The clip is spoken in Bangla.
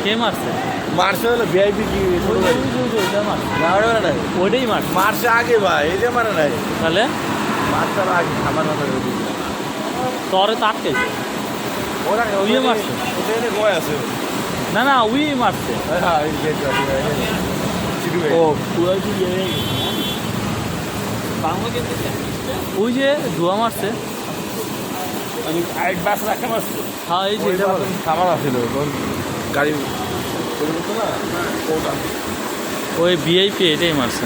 কে মারছে? মারছে হলো ভিআইপি কি ছোট গাড়ি না ওটা মারে নাই ওইটাই মারছে মারছে আগে ভাই এই যে মারে নাই তাহলে মারছে আগে খাবার না করে তরে তো আটকেছে। ওরা উইয়ে মারছে? ওটা এনে গোয় আছে না না উই মারছে। হ্যাঁ এই যে চিটু ও পুরো কি ওই যে ধোয়া মারছে। আমি আইট বাস রাখতে পারছি হ্যাঁ এই যে এটা বলো। খাবার আছিল গাড়ি না ওই ভিআইপি এটাই মারছে।